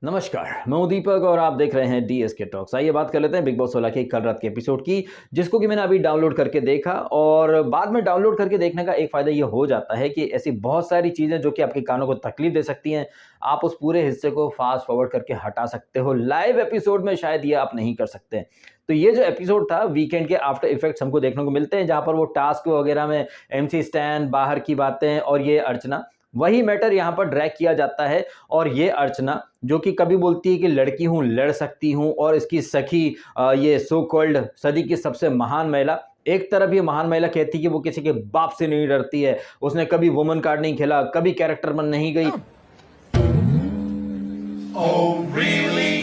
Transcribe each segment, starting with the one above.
नमस्कार, मैं हूं दीपक और आप देख रहे हैं डीएसके टॉक्स। आइए बात कर लेते हैं बिग बॉस 16 के कल रात के एपिसोड की, जिसको कि मैंने अभी डाउनलोड करके देखा। और बाद में डाउनलोड करके देखने का एक फ़ायदा ये हो जाता है कि ऐसी बहुत सारी चीज़ें जो कि आपके कानों को तकलीफ दे सकती हैं, आप उस पूरे हिस्से को फास्ट फॉरवर्ड करके हटा सकते हो। लाइव एपिसोड में शायद ये आप नहीं कर सकते। तो ये जो एपिसोड था, वीकेंड के आफ्टर इफेक्ट्स हमको देखने को मिलते हैं, जहाँ पर वो टास्क वगैरह में एमसी स्टैन, बाहर की बातें और ये अर्चना, वही मैटर यहाँ पर ड्रैग किया जाता है। और ये अर्चना जो कि कभी बोलती है कि लड़की हूं, लड़ सकती हूं, और इसकी सखी ये सो कॉल्ड सदी की सबसे महान महिला, एक तरफ ये महान महिला कहती है कि वो किसी के बाप से नहीं डरती है, उसने कभी वुमन कार्ड नहीं खेला, कभी कैरेक्टर बन नहीं गई। Oh, really?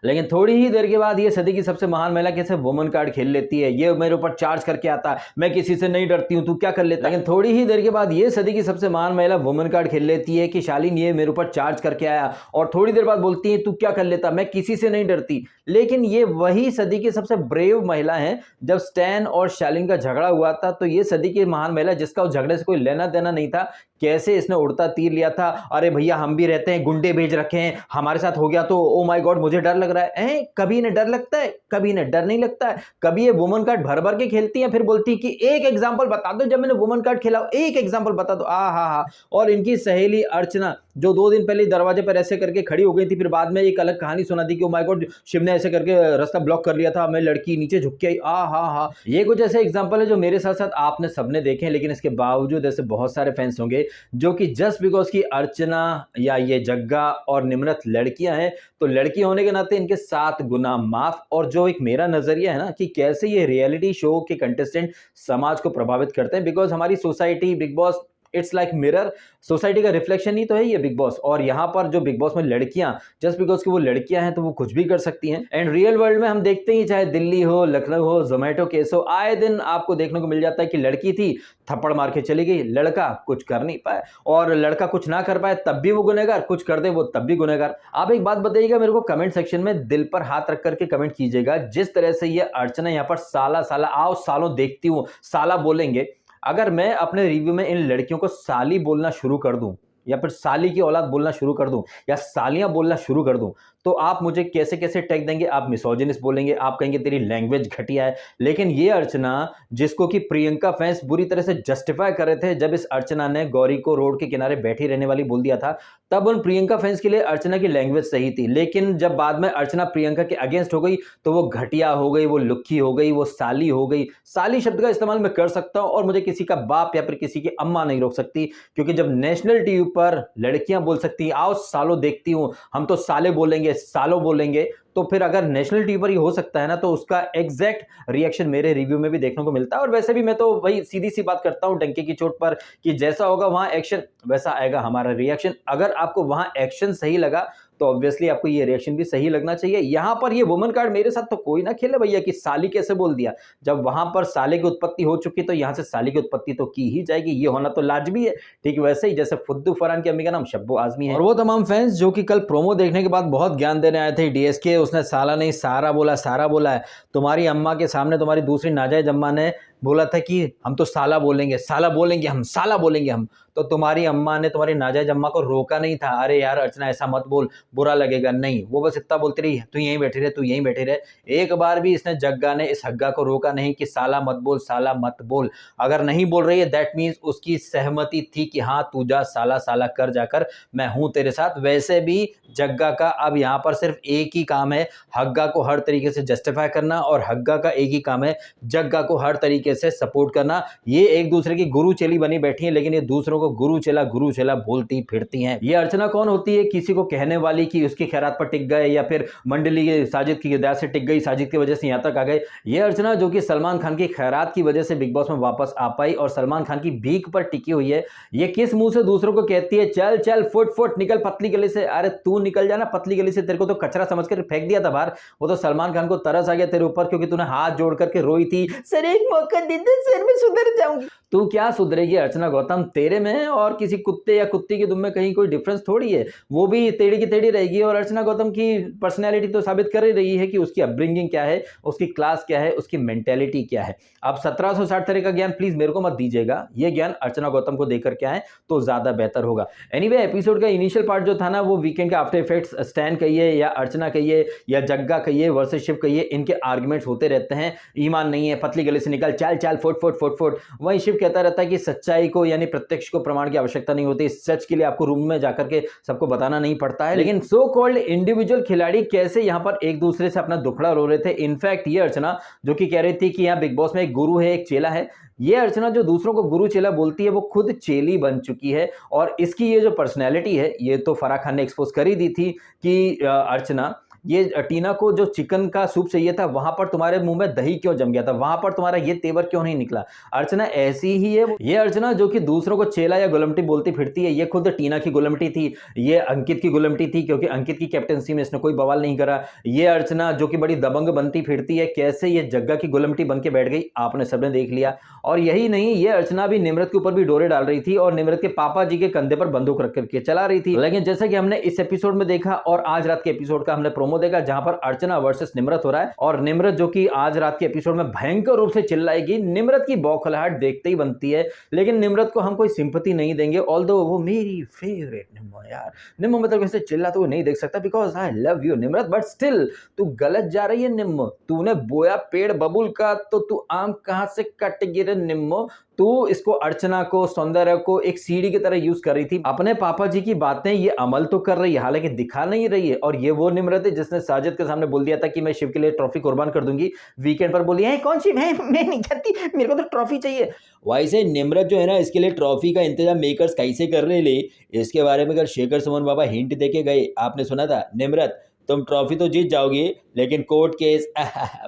लेकिन थोड़ी ही देर के बाद ये सदी की सबसे महान महिला कैसे वुमन कार्ड खेल लेती है, ये मेरे ऊपर चार्ज करके आता है, मैं किसी से नहीं डरती हूं, तू क्या कर लेता है। लेकिन थोड़ी ही देर के बाद ये सदी की सबसे महान महिला वुमन कार्ड खेल लेती है कि शालीन ये मेरे ऊपर चार्ज करके आया, और थोड़ी देर बाद बोलती है तू क्या कर लेता, मैं किसी से नहीं डरती। लेकिन ये वही सदी की सबसे ब्रेव महिला है। जब स्टैन और शालीन का झगड़ा हुआ था, तो ये सदी की महान महिला, जिसका उस झगड़े से कोई लेना देना नहीं था, कैसे इसने उड़ता तीर लिया था, अरे भैया हम भी रहते हैं, गुंडे भेज रखे हैं, हमारे साथ हो गया तो ओ माय गॉड मुझे डर लग रहा है। कभी इन्हें डर लगता है, कभी इन्हें डर नहीं लगता है। कभी ये वुमन कार्ड भर भर के खेलती हैं, फिर बोलती है कि एक एग्जांपल बता दो जब मैंने वुमन कार्ड खेला, एक एग्जांपल बता दो। हा। और इनकी सहेली अर्चना, जो 2 दिन पहले दरवाजे पर ऐसे करके खड़ी हो गई थी, फिर बाद में एक अलग कहानी सुना दी कि ओ माय गॉड शिव ने ऐसे करके रास्ता ब्लॉक कर लिया था, मैं लड़की नीचे झुक के आई। हा। ये कुछ ऐसे एग्जांपल है जो मेरे साथ साथ आपने सबने देखे हैं। लेकिन इसके बावजूद ऐसे बहुत सारे फैंस होंगे जो कि जस्ट बिकॉज की अर्चना या ये जग्गा और निम्रत लड़कियां हैं, तो लड़की होने के नाते इनके 7 गुना माफ। और जो एक मेरा नजरिया है ना कि कैसे ये रियलिटी शो के कंटेस्टेंट समाज को प्रभावित करते हैं, बिकॉज हमारी society, big boss it's like mirror, society का रिफ्लेक्शन ही तो है ये बिग बॉस। और यहाँ पर जो बिग बॉस में लड़कियां, जस्ट बिकॉज की वो लड़कियां हैं तो वो कुछ भी कर सकती हैं। एंड रियल वर्ल्ड में हम देखते ही, चाहे दिल्ली हो, लखनऊ हो, जोमेटो केस हो, आए दिन आपको देखने को मिल जाता है कि लड़की थी, थप्पड़ मार के चली गई, लड़का कुछ कर नहीं पाए, और लड़का कुछ ना कर पाए तब भी वो गुनहगार, कुछ कर दे वो तब भी गुनहगार। आप एक बात बताइएगा मेरे को, कमेंट सेक्शन में दिल पर हाथ रख करके कमेंट कीजिएगा, जिस तरह से ये अर्चना यहाँ पर साला साला आओ सालों देखती हूँ साला बोलेंगे, अगर मैं अपने रिव्यू में इन लड़कियों को साली बोलना शुरू कर दूं, या फिर साली की औलाद बोलना शुरू कर दूं, या सालियां बोलना शुरू कर दूं, तो आप मुझे कैसे कैसे टैग देंगे। आप मिसोजिनिस्ट बोलेंगे, आप कहेंगे तेरी लैंग्वेज घटिया है। लेकिन ये अर्चना, जिसको कि प्रियंका फैंस बुरी तरह से जस्टिफाई कर रहे थे, जब इस अर्चना ने गौरी को रोड के किनारे बैठी रहने वाली बोल दिया था, तब उन प्रियंका फैंस के लिए अर्चना की लैंग्वेज सही थी। लेकिन जब बाद में अर्चना प्रियंका के अगेंस्ट हो गई, तो वो घटिया हो गई, वो लुक्खी हो गई, वो साली हो गई। साली शब्द का इस्तेमाल मैं कर सकता हूं, और मुझे किसी का बाप या फिर किसी की अम्मा नहीं रोक सकती, क्योंकि जब नेशनल टीवी पर लड़कियां बोल सकती हैं आओ सालों देखती हूं, हम तो साले बोलेंगे, सालों बोलेंगे, तो फिर अगर नेशनल टीवी पर ही हो सकता है ना, तो उसका एग्जैक्ट रिएक्शन मेरे रिव्यू में भी देखने को मिलता है। और वैसे भी मैं तो वही सीधी सी बात करता हूं डंके की चोट पर, कि जैसा होगा वहां एक्शन, वैसा आएगा हमारा रिएक्शन। अगर आपको वहां एक्शन सही लगा, तो ऑब्वियसली आपको ये रिएक्शन भी सही लगना चाहिए। यहां पर ये वुमन कार्ड मेरे साथ तो कोई ना खेले भैया कि साली कैसे बोल दिया। जब वहां पर साले की उत्पत्ति हो चुकी, तो यहां से साली की उत्पत्ति तो की ही जाएगी, ये होना तो लाजमी है। ठीक वैसे ही जैसे फुद्दू फरहान की अम्मी का नाम शब्बो आजमी है। और वो तमाम फैंस जो कि कल प्रोमो देखने के बाद बहुत ज्ञान देने आए थे डीएसके, उसने साला नहीं सारा बोला, सारा बोला है। तुम्हारी अम्मा के सामने तुम्हारी दूसरी नाजायज अम्मा ने बोला था कि हम तो साला बोलेंगे, साला बोलेंगे हम, साला बोलेंगे हम, तो तुम्हारी अम्मा ने, तुम्हारी नाजायज अम्मा को रोका नहीं था, अरे यार अर्चना ऐसा मत बोल, बुरा लगेगा। नहीं, वो बस इतना बोलती रही, तू यहीं बैठी रहे, तू यहीं बैठी रहे। एक बार भी इसने जग्गा ने इस हग्गा को रोका नहीं कि साला मत बोल, साला मत बोल। अगर नहीं बोल रही है दैट मीन्स उसकी सहमति थी कि हाँ तू जा साला साला कर जाकर, मैं हूं तेरे साथ। वैसे भी जग्गा का अब यहाँ पर सिर्फ एक ही काम है, हग्गा को हर तरीके से जस्टिफाई करना, और हग्गा का एक ही काम है जग्गा को हर तरीके से सपोर्ट करना। ये एक दूसरे की गुरु चेली बनी बैठी हैं, लेकिन ये दूसरों को गुरु चेला बोलती फिरती हैं। ये अर्चना कौन होती है किसी को कहने वाली कि उसकी खैरात पर टिक गए, या फिर मंडली के साजिद की हिदायत से टिक गई, साजिद की वजह से यहां तक आ गए। ये अर्चना जो कि सलमान खान की खैरात की वजह से बिग बॉस में वापस आ पाई और सलमान खान की भीख पर टिकी हुई है। ये किस मुंह से दूसरों को कहती है चल चल फुट फुट निकल पतली गली से। अरे तू निकल जाना पतली गली से, तेरे को तो कचरा समझ कर फेंक दिया था बाहर। वो तो सलमान खान को तरस आ गया तेरे ऊपर, क्योंकि तूने हाथ जोड़ करके रोई थी, सर एक मौका दे दो सर मैं सुधर जाऊंगी। तू क्या सुधरेगी अर्चना गौतम, तेरे में और किसी कुत्ते या कुत्ती के दुम में कहीं कोई डिफरेंस थोड़ी है। वो भी टेढ़ी की टेढ़ी रहेगी और अर्चना गौतम की पर्सनैलिटी तो साबित कर ही रही है कि उसकी अपब्रिंगिंग क्या है, उसकी क्लास क्या है, उसकी मेंटेलिटी क्या है। अब 1760 तरह का ज्ञान प्लीज मेरे को मत दीजिएगा, ये ज्ञान अर्चना गौतम को देकर के आए तो ज्यादा बेहतर होगा। एनीवे, एपिसोड का इनिशियल पार्ट जो था ना, वो वीकेंड का आफ्टर इफेक्ट्स, स्टैन कहिए या अर्चना कहिए या जग्गा कहिए वर्सेस शिव कहिए, इनके आर्गुमेंट्स होते रहते हैं। ईमान नहीं है, पतली गली से निकल, चाल चाल, फुट फुट फुट फुट। वहीं शिव कहता रहता है कि सच्चाई को यानी प्रत्यक्ष को प्रमाण की आवश्यकता नहीं होती, सच के लिए आपको रूम में जाकर के सबको बताना नहीं पड़ता है। लेकिन सो कॉल्ड इंडिविजुअल खिलाड़ी कैसे यहां पर एक दूसरे से अपना दुखड़ा रो रहे थे। इनफैक्ट ये अर्चना जो कि कह रही थी कि यहाँ बिग बॉस में एक गुरु है एक चेला है, ये अर्चना जो दूसरों को गुरु चेला बोलती है वो खुद चेली बन चुकी है। और इसकी ये जो पर्सनैलिटी है ये तो फराह खान ने एक्सपोज कर ही दी थी कि अर्चना, ये टीना को जो चिकन का सूप चाहिए था वहां पर तुम्हारे मुंह में दही क्यों जम गया था, वहां पर तुम्हारा ये तेवर क्यों नहीं निकला। अर्चना ऐसी ही है। ये अर्चना जो कि दूसरों को चेला या गुलमटी बोलती फिरती है, ये खुद टीना की गुलमटी थी, ये अंकित की गुलमटी थी क्योंकि अंकित की कैप्टनसी में इसने कोई बवाल नहीं करा। ये अर्चना जो कि बड़ी दबंग बनती फिरती है, कैसे ये जग्गा की गुलमटी बन के बैठ गई आपने सबने देख लिया। और यही नहीं, ये अर्चना भी निम्रत के ऊपर भी डोरे डाल रही थी और निम्रत के पापा जी के कंधे पर बंदूक रख करके चला रही थी। लेकिन जैसा कि हमने इस एपिसोड में देखा और आज रात के एपिसोड का हमने प्रोमो देखा जहां पर अर्चना वर्सेस निम्रत हो रहा है, और निम्रत जो कि आज रात के एपिसोड में भयंकर रूप से चिल्लाएगी। निम्रत की बौखलाहट देखते ही बनती है, लेकिन निम्रत को हम कोई सिंपैथी नहीं देंगे, ऑल्दो वो मेरी फेवरेट निम्मो यार। निम्मो मतलब वैसे चिल्ला तो नहीं देख सकता because I love you Nimrat, but still तू गलत जा रही है निम्मो। तूने बोया पेड़ बबुल का तो तू आम कहां से कट गिरे निम्मो। तू इसको, अर्चना को, सौंदर्य को एक सीढ़ी की तरह यूज कर रही थी। अपने पापा जी की बातें ये अमल तो कर रही है, हालांकि दिखा नहीं रही है। और ये वो निम्रत है जिसने साजिद के सामने बोल दिया था कि मैं शिव के लिए ट्रॉफी कुर्बान कर दूंगी। वीकेंड पर बोली है कौन शिव है, मैं नहीं करती, मेरे को तो ट्रॉफी चाहिए। वैसे निम्रत जो है ना, इसके लिए ट्रॉफी का इंतजाम मेकर्स कैसे कर रहे ले, इसके बारे में कल शेखर सुमन बाबा हिंट देके गए। आपने सुना था निम्रत तुम ट्रॉफी तो जीत जाओगी लेकिन कोर्ट केस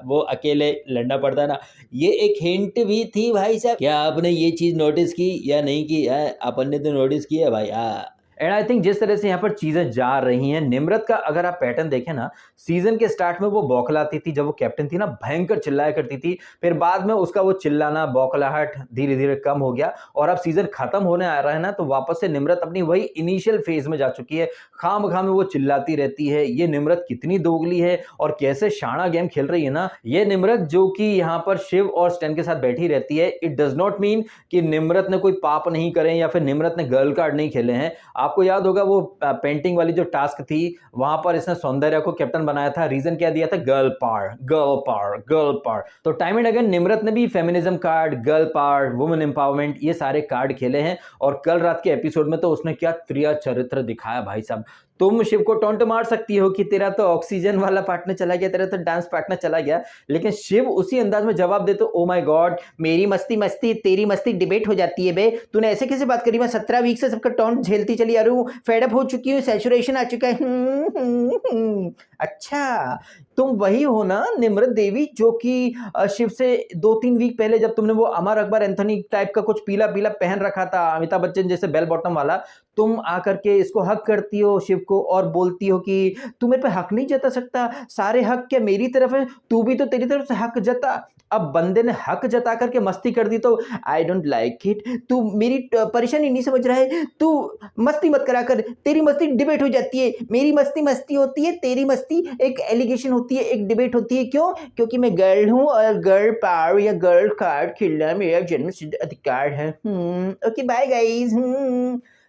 वो अकेले लड़ना पड़ता ना, ये एक हिंट भी थी भाई साहब। क्या आपने ये चीज नोटिस की या नहीं की? अपन ने तो नोटिस किया भाई। एंड आई थिंक जिस तरह से यहाँ पर चीजें जा रही हैं, निम्रत का अगर आप पैटर्न देखें ना, सीजन के स्टार्ट में वो बौखलाती थी, जब वो कैप्टन थी ना भयंकर चिल्लाया करती थी, फिर बाद में उसका वो चिल्लाना बौखलाहट धीरे धीरे कम हो गया, और अब सीजन खत्म होने आ रहा है ना तो वापस से निम्रत अपनी वही इनिशियल फेज में जा चुकी है। खाम में वो चिल्लाती रहती है। ये निम्रत कितनी दोगली है और कैसे शाना गेम खेल रही है ना ये निम्रत, जो कि यहाँ पर शिव और स्टैन के साथ बैठी रहती है। इट डज नॉट मीन कि निम्रत ने कोई पाप नहीं करे या फिर निम्रत ने गर्ल कार्ड नहीं खेले हैं। आपको याद होगा वो पेंटिंग वाली जो टास्क थी, वहां पर इसने सौंदर्य को कैप्टन बनाया था। रीजन क्या दिया था? Girl power, girl power, girl power. तो टाइम एंड अगेन निम्रत ने भी feminism card, girl power, women empowerment, ये सारे कार्ड खेले हैं। और कल रात के एपिसोड में तो उसने क्या त्रिया चरित्र दिखाया भाई साहब। तुम शिव को टोंट मार सकती हो कि तेरा तो ऑक्सीजन वाला पार्टनर चला गया, तेरा तो डांस पार्टनर चला गया, लेकिन शिव उसी अंदाज में जवाब दे तो ओ माय गॉड, मेरी मस्ती मस्ती तेरी मस्ती डिबेट हो जाती है बे। तूने ऐसे कैसे बात करी? मैं 17 वीक से सबका टोंट झेलती चली आ रही हूँ, फेडअप हो चुकी हूँ, सैचुरेशन आ चुका है। अच्छा, तुम वही हो ना निम्रत देवी जो कि शिव से 2-3 वीक पहले जब तुमने वो अमर अकबर एंथोनी टाइप का कुछ पीला पीला पहन रखा था, अमिताभ बच्चन जैसे बेल बॉटम वाला, तुम आकर के इसको हक करती हो शिव को और बोलती हो कि तू मेरे पे हक नहीं जता सकता, सारे हक क्या मेरी तरफ है, तू भी तो तेरी तरफ से हक जता। अब बंदे ने हक जता करके मस्ती कर दी तो आई डोंट लाइक इट। तू मेरी परेशानी नहीं समझ रहा है, तू मस्ती मत करा कर, तेरी मस्ती डिबेट हो जाती है, मेरी मस्ती मस्ती होती है, तेरी मस्ती एक एलिगेशन होती है, एक डिबेट होती है। क्यों? क्योंकि मैं गर्ल हूं और गर्ल पावर या गर्ल कार्ड खेलना मेरा जन्मसिद्ध अधिकार है। Okay bye guys.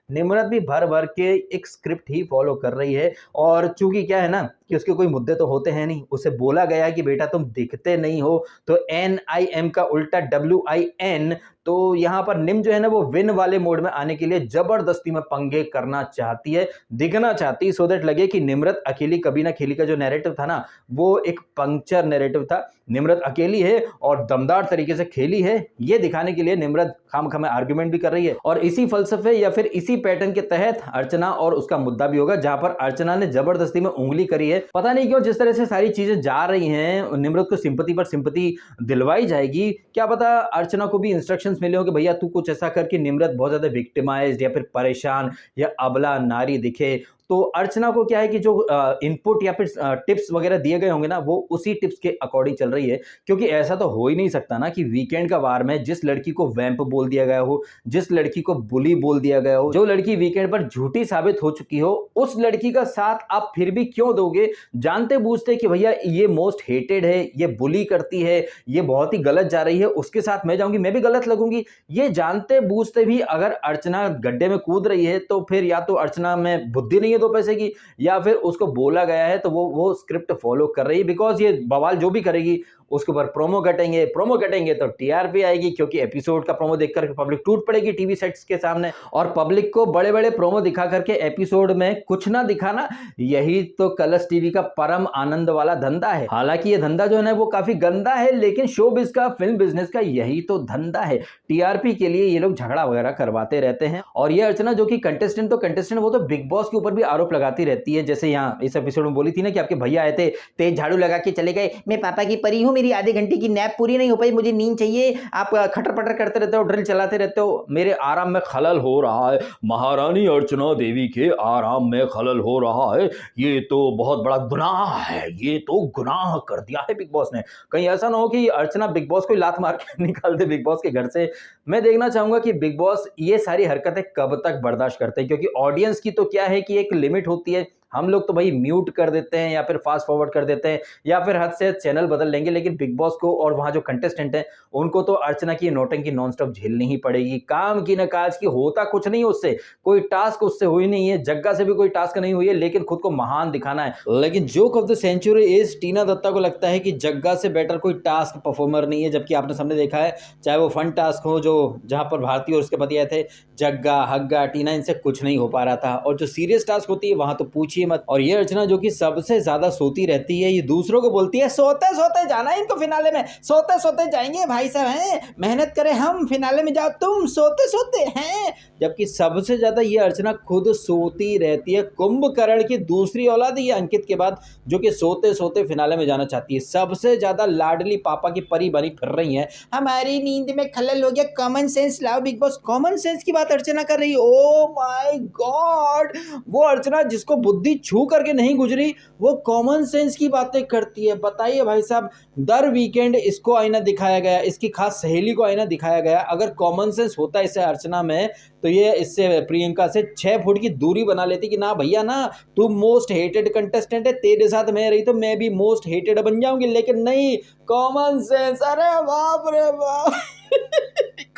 निम्रत भी भर भर के एक स्क्रिप्ट ही फॉलो कर रही है, और चूंकि क्या है ना कि उसके कोई मुद्दे तो होते हैं नहीं, उसे बोला गया कि बेटा तुम दिखते नहीं हो, तो NIM का उल्टा WIN, तो यहाँ पर निम जो है ना वो विन वाले मोड में आने के लिए जबरदस्ती में पंगे करना चाहती है, दिखना चाहती, सो दैट लगे कि निम्रत अकेली कभी ना खेली का जो नैरेटिव था ना वो एक पंक्चर नैरेटिव था। निम्रत अकेली है और दमदार तरीके से खेली है, ये दिखाने के लिए निम्रत खाम आर्ग्यूमेंट भी कर रही है। और इसी फलसफे या फिर इसी पैटर्न के तहत अर्चना और उसका मुद्दा भी होगा, जहां पर अर्चना ने जबरदस्ती में उंगली करी है। पता नहीं क्यों जिस तरह से सारी चीजें जा रही हैं, निम्रत को सिंपैथी पर सिंपैथी दिलवाई जाएगी। क्या पता अर्चना को भी इंस्ट्रक्शंस मिले हो कि भैया तू कुछ ऐसा कर कि निम्रत बहुत ज्यादा विक्टिमाइज्ड या फिर परेशान या अबला नारी दिखे, तो अर्चना को क्या है कि जो इनपुट या फिर टिप्स वगैरह दिए गए होंगे ना, वो उसी टिप्स के अकॉर्डिंग चल रही है। क्योंकि ऐसा तो हो ही नहीं सकता ना कि वीकेंड का वार में जिस लड़की को वैम्प बोल दिया गया हो, जिस लड़की को बुली बोल दिया गया हो, जो लड़की वीकेंड पर झूठी साबित हो चुकी हो, उस लड़की का साथ आप फिर भी क्यों दोगे, जानते बूझते कि भैया ये मोस्ट हेटेड है, ये बुली करती है, ये बहुत ही गलत जा रही है, उसके साथ मैं जाऊंगी, मैं भी गलत लगूंगी। ये जानते बूझते भी अगर अर्चना गड्ढे में कूद रही है तो फिर या तो अर्चना में बुद्धि नहीं है 2 पैसे की, या फिर उसको बोला गया है तो वो स्क्रिप्ट फॉलो कर रही है। बिकॉज ये बवाल जो भी करेगी उसके ऊपर प्रोमो कटेंगे तो टीआरपी आएगी, क्योंकि एपिसोड का प्रोमो देखकर पब्लिक टूट पड़ेगी टीवी सेट्स के सामने। और पब्लिक को बड़े बड़े प्रोमो दिखा करके एपिसोड में कुछ ना दिखाना, यही तो कलर्स टीवी का परम आनंद वाला धंधा है। हालांकि ये धंधा जो है ना वो काफी गंदा है, लेकिन शोबिज का, फिल्म बिजनेस का यही तो धंधा है। टीआरपी के लिए ये लोग झगड़ा वगैरह करवाते रहते हैं। और ये अर्चना जो कि कंटेस्टेंट वो तो बिग बॉस के ऊपर भी आरोप लगाती रहती है। जैसे यहाँ इस एपिसोड में बोली थी ना कि आपके भैया आए थे, तेज झाड़ू लगा के चले गए, मैं पापा की परी हूँ, मेरी आधे घंटे की नैप पूरी नहीं हो पाई, मुझे नींद चाहिए, आप खटर पटर करते रहते हो, ड्रिल चलाते रहते हो, मेरे आराम में खलल हो रहा है, महारानी अर्चना देवी के आराम में खलल हो रहा है, ये तो बहुत बड़ा गुनाह है, ये तो गुनाह कर दिया है बिग बॉस ने। कहीं ऐसा ना हो कि अर्चना बिग बॉस को लात मार के निकाल दे बिग बॉस के घर से। मैं देखना चाहूंगा कि बिग बॉस ये सारी हरकतें कब तक बर्दाश्त करते हैं, क्योंकि ऑडियंस की तो क्या है कि एक लिमिट होती है। हम लोग तो भाई म्यूट कर देते हैं या फिर फास्ट फॉरवर्ड कर देते हैं या फिर हद से चैनल बदल लेंगे, लेकिन बिग बॉस को और वहां जो कंटेस्टेंट हैं उनको तो अर्चना की नौटंकी नॉन स्टॉप झेलनी ही पड़ेगी। काम की न काज की, होता कुछ नहीं उससे, कोई टास्क उससे हुई नहीं है, जग्गा से भी कोई टास्क नहीं हुई है, लेकिन खुद को महान दिखाना है। लेकिन joke of the century is Tina Datta को लगता है कि जग्गा से बेटर कोई टास्क परफॉर्मर नहीं है। जबकि आपने सामने देखा है, चाहे वो फन टास्क हो जो जहां पर भारती और उसके पति आए थे, जग्गा हग्गा टीना इनसे कुछ नहीं हो पा रहा था। और जो सीरियस टास्क होती है वहां तो पूछिए मत। और ये अर्चना जो कि सबसे ज्यादा सोती रहती है, ये दूसरों को बोलती है सोते सोते जाना है इनको फिनाले में, सोते सोते जाएंगे भाई साहब, हैं मेहनत करें हम, फिनाले में जाओ तुम सोते सोते हैं। जबकि सबसे ज्यादा ये अर्चना खुद सोती रहती है। कुंभकर्ण की दूसरी औलाद है अंकित के बाद, जो कि सोते सोते फिनाले में जाना चाहती है। सबसे ज्यादा लाडली पापा की परी बनी फिर रही है, हमारी नींद में खलल हो गया, कॉमन सेंस लाओ बिग बॉस। कॉमन सेंस की बात अर्चना कर रही है। ओ माय गॉड, वो अर्चना जिसको बुद्धि छू करके नहीं गुजरी, वो कॉमन सेंस की बातें करती है। बताइए भाई साहब, दर वीकेंड इसको आईना दिखाया गया, इसकी खास सहेली को आईना दिखाया गया। अगर कॉमन सेंस होता इसे अर्चना में, तो ये इससे प्रियंका से 6 फुट की दूरी बना लेती कि ना भैया ना, तू मोस्ट हेटेड कंटेस्टेंट है, तेरे साथ मैं रही तो मैं भी मोस्ट हेटेड बन जाऊंगी। लेकिन नहीं, कॉमन सेंस, अरे बाप रे बाप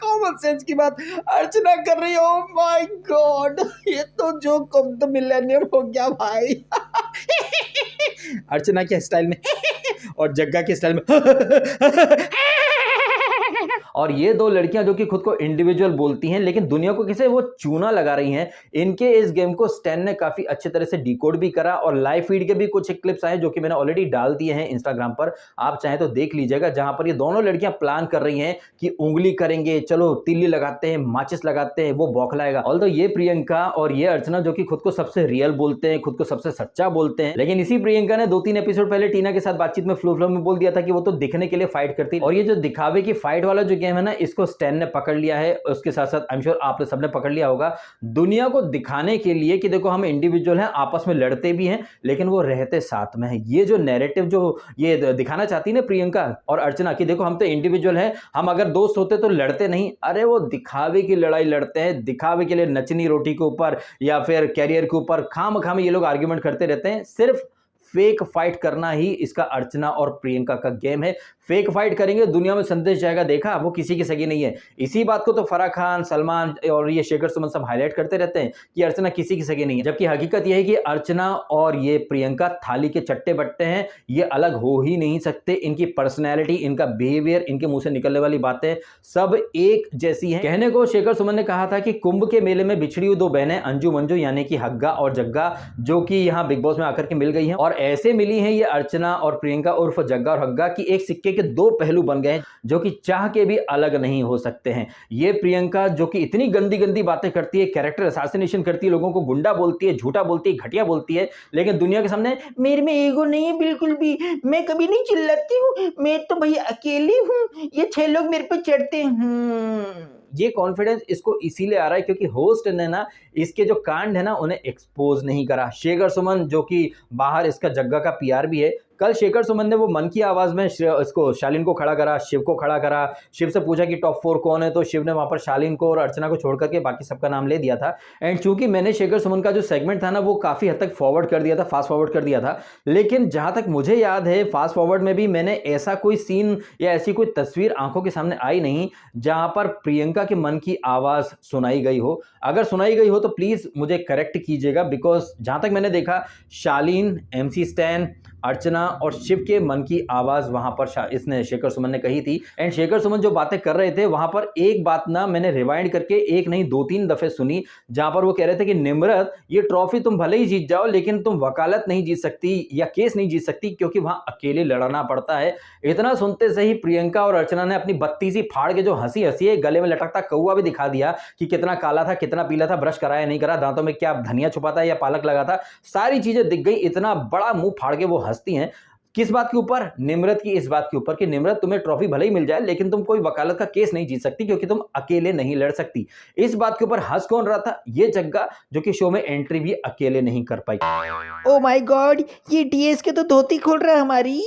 कॉमन सेंस की बात अर्चना कर रही है। ओ माय गॉड, ये तो जोक ऑफ द मिलेनियम हो गया भाई अर्चना के स्टाइल में और जग्गा के स्टाइल में और ये 2 लड़कियां जो कि खुद को इंडिविजुअल बोलती हैं, लेकिन दुनिया को किसे वो चूना लगा रही हैं। इनके इस गेम को स्टैन ने काफी अच्छे तरह से डिकोड भी करा और लाइव फीड के भी कुछ क्लिप्स आए जो कि मैंने ऑलरेडी डाल दिए हैं इंस्टाग्राम पर, आप चाहें तो देख लीजिएगा, जहां पर ये दोनों लड़कियां प्लान कर रही हैं कि उंगली करेंगे, चलो तिल्ली लगाते हैं, माचिस लगाते हैं, वो बौखलाएगा। ऑल्दो ये प्रियंका और ये अर्चना जो कि खुद को सबसे रियल बोलते हैं, खुद को सबसे सच्चा बोलते हैं, लेकिन इसी प्रियंका ने 2-3 एपिसोड पहले टीना के साथ बातचीत में फ्लो में बोल दिया था कि वो तो दिखने के लिए फाइट करती है। और ये जो दिखावे की फाइट वाला जो गेम है ना, इसको स्टैन ने पकड़ लिया है। उसके साथ साथ आई एम श्योर आपने सबने पकड़ लिया होगा, दुनिया को दिखाने के लिए कि देखो हम इंडिविजुअल हैं, आपस में लड़ते भी हैं, लेकिन वो रहते साथ में हैं। ये जो नैरेटिव जो ये दिखाना चाहती है ना प्रियंका और अर्चना की, देखो हम तो इंडिविजुअल हैं, हम अगर दोस्त होते तो लड़ते नहीं। अरे वो दिखावे की लड़ाई लड़ते हैं, दिखावे के लिए नचनी रोटी के ऊपर या फिर कैरियर के ऊपर खाम ये लोग आर्ग्यूमेंट करते रहते हैं। सिर्फ फेक फाइट करना ही इसका अर्चना और प्रियंका का गेम है। फेक फाइट करेंगे, दुनिया में संदेश जाएगा, देखा वो किसी की सगी नहीं है। इसी बात को तो फराह खान, सलमान और ये शेखर सुमन सब हाईलाइट करते रहते हैं कि अर्चना किसी की सगी नहीं है, जबकि हकीकत यह है कि अर्चना और ये प्रियंका थाली के चट्टे बट्टे हैं, ये अलग हो ही नहीं सकते। इनकी पर्सनैलिटी, इनका बिहेवियर, इनके मुंह से निकलने वाली बातें सब एक जैसी हैं। कहने को शेखर सुमन ने कहा था कि कुंभ के मेले में बिछड़ी हुई 2 बहनें अंजू मंजू यानी कि हग्गा और जग्गा, जो कि यहाँ बिग बॉस में आकर के मिल गई हैं, और ऐसे मिली हैं ये अर्चना और प्रियंका उर्फ जग्गा और हग्गा की एक सिक्के के 2 पहलू बन गए हैं, जो कि चाह के भी अलग नहीं हो सकते हैं। ये प्रियंका जो कि इतनी गंदी गंदी बातें करती है, कैरेक्टर असैसिनेशन करती है, लोगों को गुंडा बोलती है, झूठा बोलती है, घटिया बोलती है, लेकिन दुनिया के सामने मेरे में ईगो नहीं है बिल्कुल भी, मैं कभी नहीं चिल्लाती हूँ, मैं तो भैया अकेली हूँ, ये 6 लोग मेरे पे चढ़ते हैं। ये कॉन्फिडेंस इसको इसीलिए आ रहा है क्योंकि होस्ट ने ना इसके जो कांड है ना उन्हें एक्सपोज नहीं करा। शेखर सुमन जो कि बाहर इसका जग्गा का पीआर भी है, कल शेखर सुमन ने वो मन की आवाज में इसको शालीन को खड़ा करा, शिव को खड़ा करा, शिव से पूछा कि टॉप 4 कौन है, तो शिव ने वहां पर शालीन को और अर्चना को छोड़ करके बाकी सबका नाम ले दिया था। एंड चूंकि मैंने शेखर सुमन का जो सेगमेंट था ना वो काफी हद तक फॉरवर्ड कर दिया था, फास्ट फॉरवर्ड कर दिया था, लेकिन जहां तक मुझे याद है फास्ट फॉरवर्ड में भी मैंने ऐसा कोई सीन या ऐसी कोई तस्वीर आंखों के सामने आई नहीं जहां पर प्रियंका के मन की आवाज सुनाई गई हो। अगर सुनाई गई हो तो प्लीज मुझे करेक्ट कीजिएगा, बिकॉज जहां तक मैंने देखा शालीन, एमसी स्टैन, अर्चना और शिव के मन की आवाज वहां पर इसने शेखर सुमन ने कही थी। एंड शेखर सुमन जो बातें कर रहे थे वहां पर एक बात ना मैंने रिवाइंड करके एक नहीं 2-3 दफे सुनी, जहां पर वो कह रहे थे कि निम्रत ये ट्रॉफी तुम भले ही जीत जाओ लेकिन तुम वकालत नहीं जीत सकती या केस नहीं जीत सकती क्योंकि वहां अकेले लड़ना पड़ता है। इतना सुनते से ही प्रियंका और अर्चना ने अपनी बत्ती सी फाड़ के जो हंसी हंसी है, गले में लटकता कौवा भी दिखा दिया कि कितना काला था, कितना पीला था, ब्रश कराया नहीं करा, दांतों में क्या धनिया छुपा था या पालक लगा था, सारी चीजें दिख गई। इतना बड़ा मुंह फाड़ के वो हंसती हैं। किस बात के ऊपर? निम्रत की इस बात के ऊपर कि निम्रत तुम्हें ट्रॉफी भले ही मिल जाए लेकिन तुम कोई वकालत का केस नहीं जीत सकती क्योंकि तुम अकेले नहीं लड़ सकती। इस बात के ऊपर हंस कौन रहा था? ये जग्गा जो कि शो में एंट्री भी अकेले नहीं कर पाई। ओ माय गॉड, ये डीएस के तो धोती खोल रहा है हमारी।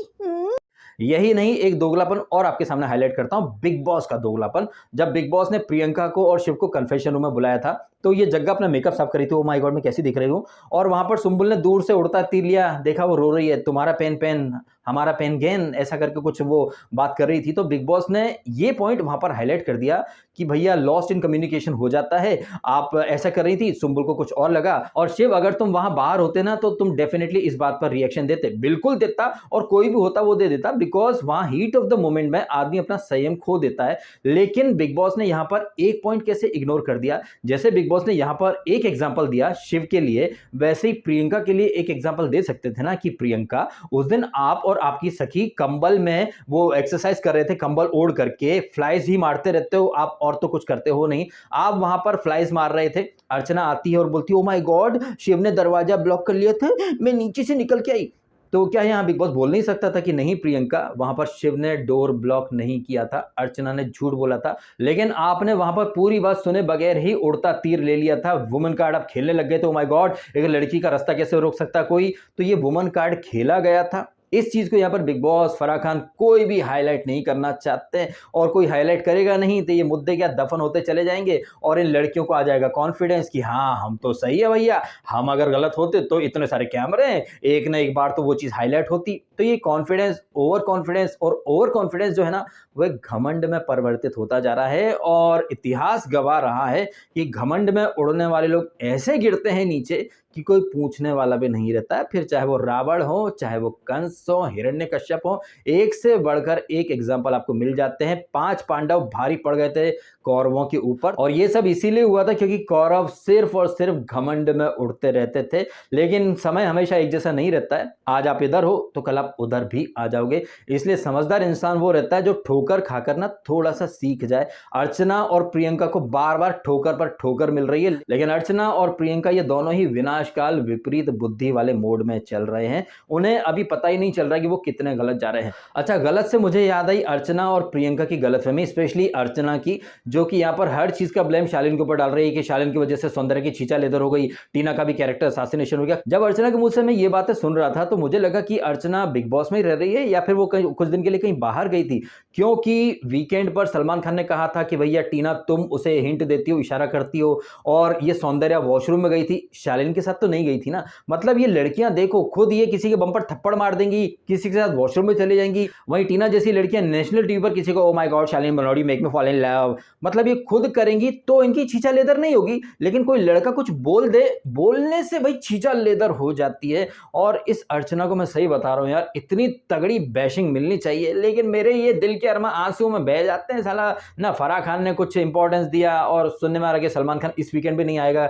यही नहीं, एक दोगलापन और आपके सामने हाईलाइट करता हूं, बिग बॉस का दोगलापन। जब बिग बॉस ने प्रियंका को और शिव को कन्फेशन रूम में बुलाया था तो ये जग्गा अपना मेकअप साफ करी थी, ओ माय गॉड मैं कैसी दिख रही हूं, और वहां पर सुंबुल ने दूर से उड़ता तीर लिया, देखा वो रो रही है, तुम्हारा पेन पेन हमारा पेन गेन, ऐसा करके कुछ वो बात कर रही थी। तो बिग बॉस ने ये पॉइंट वहां पर हाईलाइट कर दिया कि भैया लॉस्ट इन कम्युनिकेशन हो जाता है, आप ऐसा कर रही थी, सुंबुल को कुछ और लगा, और शिव अगर तुम वहां बाहर होते ना तो तुम डेफिनेटली इस बात पर रिएक्शन देते, बिल्कुल देता, और कोई भी होता वो दे देता, बिकॉज वहां हीट ऑफ द मोमेंट में आदमी अपना संयम खो देता है। लेकिन बिग बॉस ने यहां पर एक पॉइंट कैसे इग्नोर कर दिया, जैसे बिग बॉस ने यहां पर एक एग्जांपल दिया शिव के लिए, वैसे ही प्रियंका के लिए एक एग्जांपल दे सकते थे ना कि प्रियंका उस दिन आप और आपकी सखी कंबल में वो एक्सरसाइज कर रहे थे, कंबल ओढ़ करके फ्लाइज ही मारते रहते हो आप और तो कुछ करते हो नहीं, आप वहां पर फ्लाइज मार रहे थे। अर्चना आती है और बोलती है ओ माय गॉड शिव ने दरवाजा ब्लॉक कर लिया था, मैं नीचे से निकल के आई। तो क्या यहाँ बिग बॉस बोल नहीं सकता था कि नहीं प्रियंका वहां पर शिव ने डोर ब्लॉक नहीं किया था, अर्चना ने झूठ बोला था, लेकिन आपने वहां पर पूरी बात सुने बगैर ही उड़ता तीर ले लिया था, वुमन कार्ड आप खेलने लग गए थे। ओ माय गॉड, एक लड़की का रास्ता कैसे रोक सकता कोई, तो ये वुमन कार्ड खेला गया था। इस चीज को यहाँ पर बिग बॉस, फराह खान कोई भी हाईलाइट नहीं करना चाहते, और कोई हाईलाइट करेगा नहीं तो ये मुद्दे क्या दफन होते चले जाएंगे और इन लड़कियों को आ जाएगा कॉन्फिडेंस कि हाँ हम तो सही है भैया, हम अगर गलत होते तो इतने सारे कैमरे हैं, एक ना एक बार तो वो चीज हाईलाइट होती। तो ये कॉन्फिडेंस, ओवर कॉन्फिडेंस जो है ना वह घमंड में परिवर्तित होता जा रहा है, और इतिहास गवाह रहा है कि घमंड में उड़ने वाले लोग ऐसे गिरते हैं नीचे कि कोई पूछने वाला भी नहीं रहता है, फिर चाहे वो रावण हो, चाहे वो कंस हो, हिरण्यकश्यप हो, एक से बढ़कर एक एग्जाम्पल आपको मिल जाते हैं। 5 पांडव भारी पड़ गए थे कौरवों के ऊपर, और ये सब इसीलिए हुआ था क्योंकि कौरव सिर्फ और सिर्फ घमंड में उड़ते रहते थे। लेकिन समय हमेशा एक जैसा नहीं रहता है, आज आप इधर हो तो कल आप उधर भी आ जाओगे, इसलिए समझदार इंसान वो रहता है जो ठोकर खाकर ना थोड़ा सा सीख जाए। अर्चना और प्रियंका को बार बार ठोकर पर ठोकर मिल रही है, लेकिन अर्चना और प्रियंका ये दोनों ही विनाशकाल विपरीत बुद्धि वाले मोड में चल रहे हैं, उन्हें अभी पता ही नहीं चल रहा कि वो कितने गलत जा रहे हैं। अच्छा, गलत से मुझे याद आई अर्चना और प्रियंका की गलतफहमी, स्पेशली अर्चना की, जो कि यहाँ पर हर चीज का ब्लेम शालीन के ऊपर डाल रही है कि शालीन की वजह से सौंदर्य की छींचा लेदर हो गई, टीना का भी कैरेक्टर असैसिनेशन हो गया। जब अर्चना के मुंह से मैं ये बातें सुन रहा था तो मुझे लगा कि अर्चना बिग बॉस में ही रह रही है या फिर वो कुछ दिन के लिए कहीं बाहर गई थी, क्योंकि वीकेंड पर सलमान खान ने कहा था कि भैया टीना तुम उसे हिंट देती हो, इशारा करती हो, और ये सौंदर्या वॉशरूम में गई थी, शालीन के साथ तो नहीं गई थी ना। मतलब ये लड़कियां देखो खुद ये किसी के बम पर थप्पड़ मार देंगी, किसी के साथ वॉशरूम में चली जाएंगी, वहीं टीना जैसी लड़कियां नेशनल टीवी पर किसी को oh my god Shalin Bhanot make me fall in love, मतलब ये खुद करेंगी तो इनकी छींचा लेदर नहीं होगी, लेकिन कोई लड़का कुछ बोल दे, बोलने से भाई छींचा लेदर हो जाती है। और इस अर्चना को मैं सही बता रहा हूं यार, इतनी तगड़ी बैशिंग मिलनी चाहिए, लेकिन मेरे ये दिल के अरमा आंसू में बह जाते हैं। साला ना फराह खान ने कुछ इंपॉर्टेंस दिया, और सुनने में आ रहा कि सलमान खान इस वीकेंड भी नहीं आएगा,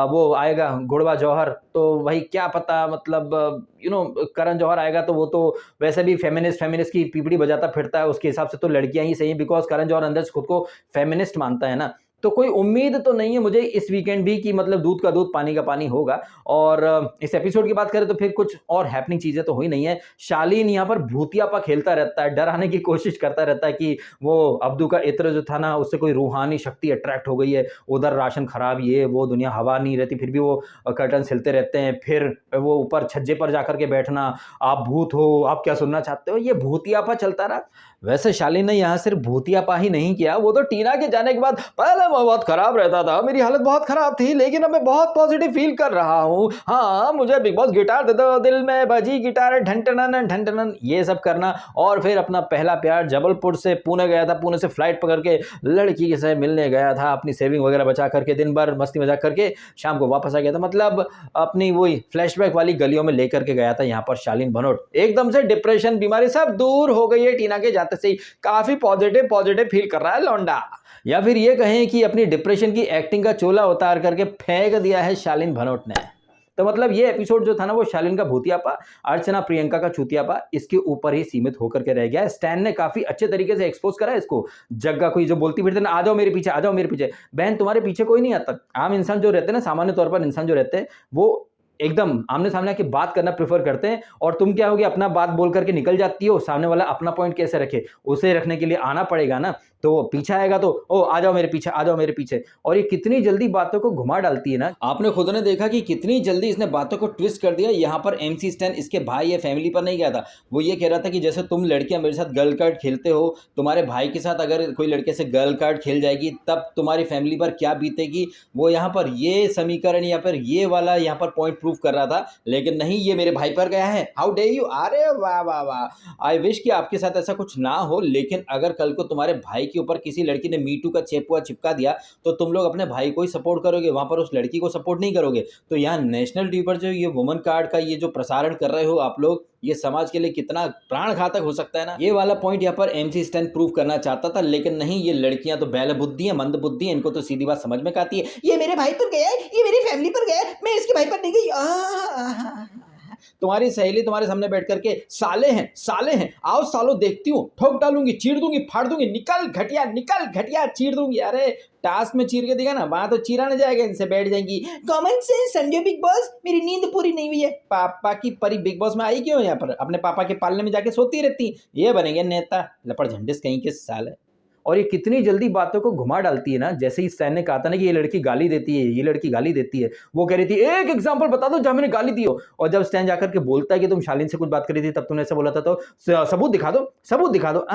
वो आएगा गुड़वा जौहर, तो भाई क्या पता, मतलब करण जौहर आएगा तो वो तो वैसे भी फेमिनिस्ट की पीपड़ी बजाता फिरता है, उसके हिसाब से तो लड़कियां ही सही, बिकॉज करण जौहर अंदर से खुद को फेमिनिस्ट मानता है ना। तो कोई उम्मीद तो नहीं है मुझे इस वीकेंड भी कि मतलब दूध का दूध पानी का पानी होगा। और इस एपिसोड की बात करें तो फिर कुछ और हैपनिंग चीजें तो हुई नहीं है। शालीन यहाँ पर भूतियापा खेलता रहता है, डराने की कोशिश करता रहता है कि वो अब्दू का इत्र जो था ना उससे कोई रूहानी शक्ति अट्रैक्ट हो गई है, उधर राशन खराब, ये वो, दुनिया हवा नहीं रहती, फिर भी वो कर्टन हिलते रहते हैं। फिर वो ऊपर छज्जे पर जाकर के बैठना, आप भूत हो, आप क्या सुनना चाहते हो, ये भूतियापा चलता रहा। वैसे शालीन ने यहाँ सिर्फ भूतियापा ही नहीं किया, वो तो टीना के जाने के बाद पहले मैं बहुत खराब रहता था, मेरी हालत बहुत खराब थी, लेकिन अब मैं बहुत पॉजिटिव फील कर रहा हूँ। हाँ, मुझे बिग बॉस गिटार दे दो, दिल में बजी गिटार ढंटनन ढंटनन, ये सब करना। और फिर अपना पहला प्यार जबलपुर से पुणे गया था, पुणे से फ्लाइट पकड़ के लड़की से मिलने गया था, अपनी सेविंग वगैरह बचा करके दिन भर मस्ती मजाक करके शाम को वापस आ गया था। मतलब अपनी वही फ्लैशबैक वाली गलियों में लेकर के गया था यहाँ पर शालीन भनोट। एकदम से डिप्रेशन, बीमारी सब दूर हो गई है टीना के जाते से ही, काफी पॉजिटिव पॉजिटिव फील कर रहा है लौंडा। या फिर ये कहें कि अपनी डिप्रेशन की एक्टिंग का चोला उतार करके फेंक दिया है शालीन भनोट ने। तो मतलब ये एपिसोड जो था ना वो शालीन का भूतियापा, अर्चना प्रियंका का चूतियापा, इसके ऊपर ही सीमित होकर के रह गया है। स्टैन ने काफी अच्छे तरीके से एक्सपोज करा है इसको। जग्गा कोई जो बोलती फिरते ना, आ जाओ मेरे पीछे, आ जाओ मेरे पीछे, बहन तुम्हारे पीछे कोई नहीं आता। आम इंसान जो रहते हैं ना, सामान्य तौर पर इंसान जो रहते हैं वो एकदम आमने सामने आके बात करना प्रेफर करते हैं। और तुम क्या होगे, अपना बात बोल करके निकल जाती हो, सामने वाला अपना पॉइंट कैसे रखे, उसे रखने के लिए आना पड़ेगा ना। तो पीछे आएगा तो ओ आ जाओ मेरे पीछे, आ जाओ मेरे पीछे। और ये कितनी जल्दी बातों को घुमा डालती है ना। आपने खुद ने देखा कि कितनी जल्दी इसने बातों को ट्विस्ट कर दिया। यहाँ पर MC स्टैन इसके भाई या फैमिली पर नहीं गया था, वो ये कह रहा था कि जैसे तुम लड़कियां मेरे साथ गर्ल कार्ड खेलते हो, तुम्हारे भाई के साथ अगर कोई लड़के से गर्ल कार्ड खेल जाएगी तब तुम्हारी फैमिली पर क्या बीतेगी। वो यहाँ पर ये समीकरण या फिर ये वाला यहाँ पर पॉइंट प्रूव कर रहा था, लेकिन नहीं, ये मेरे भाई पर गया है। हाउ डे यू, अरे वाह वाह वाह। आई विश कि आपके साथ ऐसा कुछ ना हो, लेकिन अगर कल को तुम्हारे भाई के ऊपर किसी लड़की ने मीटू का चेपुआ चिपका दिया तो तुम लोग अपने भाई को ही सपोर्ट करोगे, वहां पर उस लड़की को सपोर्ट नहीं करोगे। तो यहाँ नेशनल टीवी पर जो ये वुमन कार्ड का ये जो प्रसारण कर रहे हो आप लोग, ये समाज के लिए कितना प्राण घातक हो सकता है ना। ये वाला पॉइंट यहाँ पर MC स्टैन प्रूव करना चाहता था, लेकिन नहीं, ये लड़कियां तो बैल बुद्धि है, मंद बुद्धि है, इनको तो सीधी बात समझ में आती है। ये मेरे भाई पर गया है, ये मेरी फैमिली पर गया है, मैं इसके भाई पर नहीं गई। तुम्हारी सहेली तुम्हारे सामने बैठ करके साले हैं, साले हैं, आओ सालो देखती हूँ, ठोक डालूंगी, चीर दूंगी, फाड़ दूंगी, निकल घटिया, चीर दूंगी। अरे टास्क में चीर के दिखा ना, वहां तो चीरा नहीं जाएगा, इनसे बैठ जाएंगी। कॉमन सेंस समझो बिग बॉस, मेरी नींद पूरी नहीं हुई है। पापा की परी बिग बॉस में आई क्यों यहाँ पर, अपने पापा के पालने में जाके सोती रहती, ये बनेंगे नेता, लपड़ झंडिस कहीं के साले। और ये कितनी जल्दी बातों को घुमा डालती है ना। जैसे ही स्टैन ने कहा था ना कि ये लड़की गाली देती है, ये लड़की गाली देती है, वो कह रही थी एक एग्जांपल बता दो जहां मैंने गाली दी हो। और जब स्टैन जाकर के बोलता है कि तुम शालीन से कुछ बात करी थी तब तुमने ऐसा बोला था, तो सबूत दिखा दो, सबूत दिखा दो,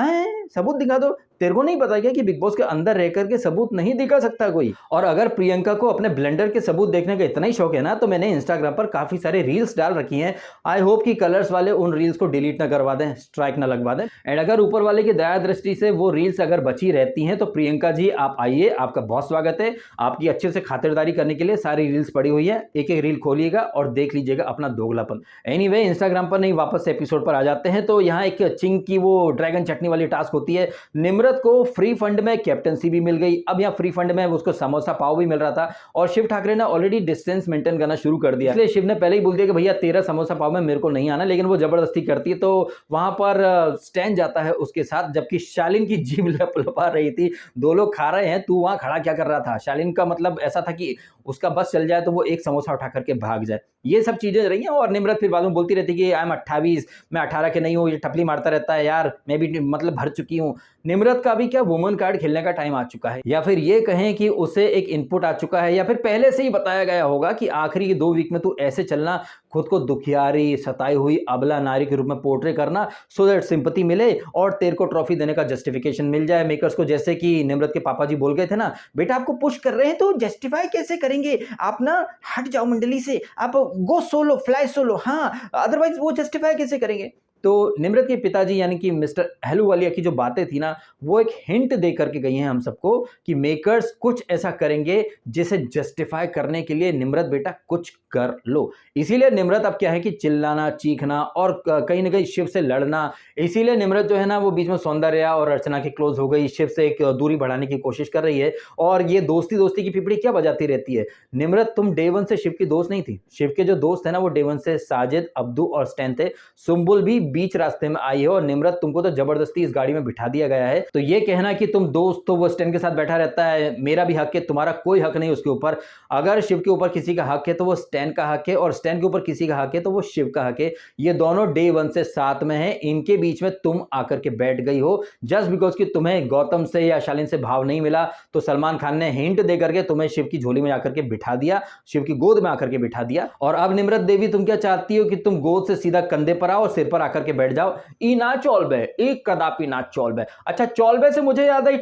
सबूत दिखा दो। तेरे को नहीं पता क्या कि बिग बॉस के अंदर रह करके सबूत नहीं दिखा सकता कोई। और अगर प्रियंका को अपने ब्लेंडर के सबूत देखने का इतना ही शौक है ना, तो मैंने इंस्टाग्राम पर काफी सारे रील्स डाल रखी हैं। आई होप कि कलर्स वाले उन रील्स को डिलीट ना करवा दें, स्ट्राइक ना लगवा दें। एंड अगर ऊपर वाले की दया दृष्टि से वो रील्स अगर बची रहती हैं तो प्रियंका जी आप आइए, आपका बहुत स्वागत है। आपकी अच्छे से खातिरदारी करने के लिए सारी रील्स पड़ी हुई है, एक एक रील खोलिएगा और देख लीजिएगा अपना दोगलापन। एनीवे, इंस्टाग्राम पर नहीं, वापस से एपिसोड पर आ जाते हैं। तो यहाँ एक चिंग की वो ड्रैगन चटनी वाली टास्क होती है। निम्रत को फ्री फंड में कैप्टनसी भी मिल गई। अब यहाँ फ्री फंड में उसको समोसा पाव भी मिल रहा था और शिव ठाकरे ने ऑलरेडी डिस्टेंस मेंटेन करना शुरू कर दिया, इसलिए शिव ने पहले ही बोल दिया कि भैया तेरा समोसा पाव में मेरे को नहीं आना, लेकिन वो जबरदस्ती करती है। तो वहां पर स्टैन जाता है उसके साथ, जबकि शालीन की जीभ लपलपा रही थी। दो लोग खा रहे हैं, तू वहां खड़ा क्या कर रहा था। शालीन का मतलब ऐसा था कि उसका बस चल जाए तो वो एक समोसा उठा करके भाग जाए। ये सब चीजें रही हैं। और निम्रत फिर बाद में बोलती रहती कि आई एम 28, मैं 18 के नहीं हूँ, ये टपली मारता रहता है यार, मैं भी मतलब भर चुकी हूँ। निम्रत का भी क्या वुमन कार्ड खेलने का टाइम आ चुका है, या फिर ये कहें कि उसे एक इनपुट आ चुका है, या फिर पहले से ही बताया गया होगा कि आखिरी 2 वीक में तू ऐसे चलना, खुद को दुखियारी, सताई हुई अबला नारी के रूप में पोर्ट्रे करना, सो दैट सिंपैथी मिले और तेरे को ट्रॉफी देने का जस्टिफिकेशन मिल जाए मेकर्स को। जैसे कि निम्रत के पापा जी बोल गए थे ना, बेटा आपको पुश कर रहे हैं तो जस्टिफाई कैसे करेंगे, आप ना हट जाओ मंडली से, आप गो सोलो, फ्लाई सोलो, हाँ, अदरवाइज वो जस्टिफाई कैसे करेंगे। तो निम्रत के पिताजी यानी कि मिस्टर अहलूवालिया की जो बातें थी ना, वो एक हिंट दे करके गई हैं हम सबको कि मेकर्स कुछ ऐसा करेंगे जिसे जस्टिफाई करने के लिए निम्रत बेटा कुछ कर लो। इसीलिए निम्रत अब क्या है कि चिल्लाना, चीखना और कहीं ना कहीं शिव से लड़ना। इसीलिए निम्रत जो है ना वो बीच में सौंदर्या और अर्चना की क्लोज हो गई, शिव से एक दूरी बढ़ाने की कोशिश कर रही है। और ये दोस्ती दोस्ती की पिपड़ी क्या बजाती रहती है। निम्रत तुम डे वन से शिव की दोस्त नहीं थी। शिव के जो दोस्त है ना वो डे वन से साजिद, अब्दू और स्टैन थे। सुम्बुल भी बीच रास्ते में आई है और निम्रत तुमको तो जबरदस्ती इस गाड़ी में बिठा दिया गया है। तो ये कहना कि तुम दोस्त तो वो स्टैन के साथ बैठा रहता है, मेरा भी हक है, तुम्हारा कोई हक नहीं उसके ऊपर। अगर शिव के ऊपर किसी का हक है तो वो स्टैन का हक है, और स्टैन के ऊपर किसी का हक है तो वो शिव का हक है। ये दोनों डे 1 से साथ में है, इनके बीच में तुम आकर के बैठ गई हो जस्ट बिकॉज कि तुम्हें गौतम से या शालीन से भाव नहीं मिला, तो सलमान खान ने हिंट दे करके तुम्हें शिव की झोली में आकर के बिठा दिया, शिव की गोद में आकर के बिठा दिया। और अब निम्रत देवी तुम क्या चाहती हो कि तुम गोद से सीधा कंधे पर आओ और सिर पर आकर के बैठ जाओ। ई ना चौलबे, एक कदापि ना चौलबे। अच्छा, चौलबे से मुझे याद आई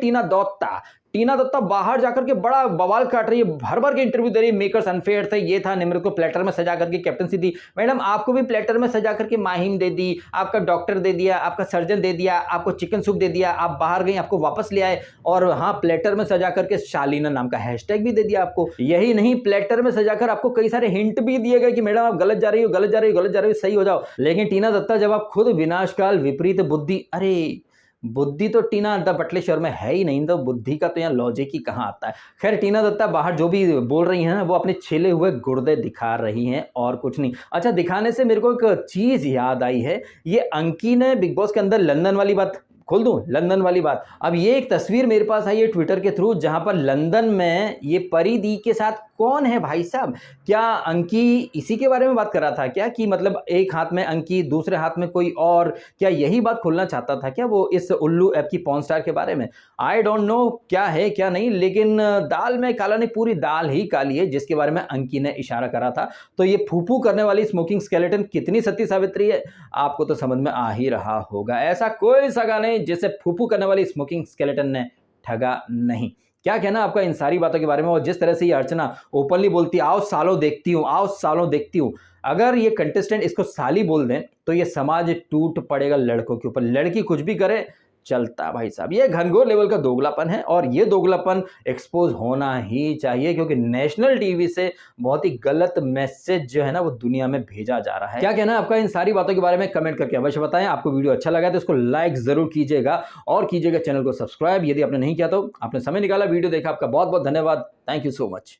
टीना दत्ता बाहर जाकर के बड़ा बवाल काट रही है, भर भर के इंटरव्यू दे रही है। मेकर्स अनफेयर थे, ये था, निम्रत को प्लेटर में सजा करके कैप्टनसी दी। मैडम आपको भी प्लेटर में सजा करके माहिम दे दी, आपका डॉक्टर दे दिया, आपका सर्जन दे दिया, आपको चिकन सूप दे दिया, आप बाहर गई, आपको वापस ले आए, और हाँ, प्लेटर में सजा करके शालीना नाम का हैशटैग भी दे दिया आपको। यही नहीं, प्लेटर में सजाकर आपको कई सारे हिंट भी दिए गए कि मैडम आप गलत जा रही हो, सही हो जाओ। लेकिन टीना दत्ता जब आप खुद विनाशकाल विपरीत बुद्धि, अरे बुद्धि तो टीना द बटलेश्वर में है ही नहीं, तो बुद्धि का तो यहाँ लॉजिक ही कहाँ आता है। खैर, टीना दत्ता बाहर जो भी बोल रही हैं वो अपने छिले हुए गुर्दे दिखा रही हैं और कुछ नहीं। अच्छा, दिखाने से मेरे को एक चीज याद आई है, ये अंकी ने बिग बॉस के अंदर लंदन वाली बात खोल दूं, लंदन वाली बात। अब ये एक तस्वीर मेरे पास आई है ट्विटर के थ्रू, जहां पर लंदन में ये परी दी के साथ कौन है भाई साहब? क्या अंकी इसी के बारे में बात कर रहा था क्या, कि मतलब एक हाथ में अंकी, दूसरे हाथ में कोई और? क्या यही बात खोलना चाहता था क्या वो इस उल्लू ऐप की पॉर्न स्टार के बारे में? आई डोंट नो क्या है क्या नहीं, लेकिन दाल में काला नहीं, पूरी दाल ही काली है, जिसके बारे में अंकी ने इशारा करा था। तो ये फूफू करने वाली स्मोकिंग स्केलेटन कितनी सती सावित्री है, आपको तो समझ में आ ही रहा होगा। ऐसा कोई सगा नहीं जिसे फूफू करने वाली स्मोकिंग स्केलेटन ने ठगा नहीं। क्या कहना आपका इन सारी बातों के बारे में? और जिस तरह से ये अर्चना ओपनली बोलती है, आओ सालों देखती हूँ, अगर ये कंटेस्टेंट इसको साली बोल दें तो ये समाज टूट पड़ेगा लड़कों के ऊपर। लड़की कुछ भी करे चलता भाई साहब। ये घनघोर लेवल का दोगलापन है, और ये दोगलापन एक्सपोज होना ही चाहिए, क्योंकि नेशनल टीवी से बहुत ही गलत मैसेज जो है ना वो दुनिया में भेजा जा रहा है। क्या कहना है आपका इन सारी बातों के बारे में? कमेंट करके अवश्य बताएं। आपको वीडियो अच्छा लगा तो इसको लाइक जरूर कीजिएगा, और कीजिएगा चैनल को सब्सक्राइब यदि आपने नहीं किया तो। आपने समय निकाला, वीडियो देखा, आपका बहुत बहुत धन्यवाद। Thank you so much.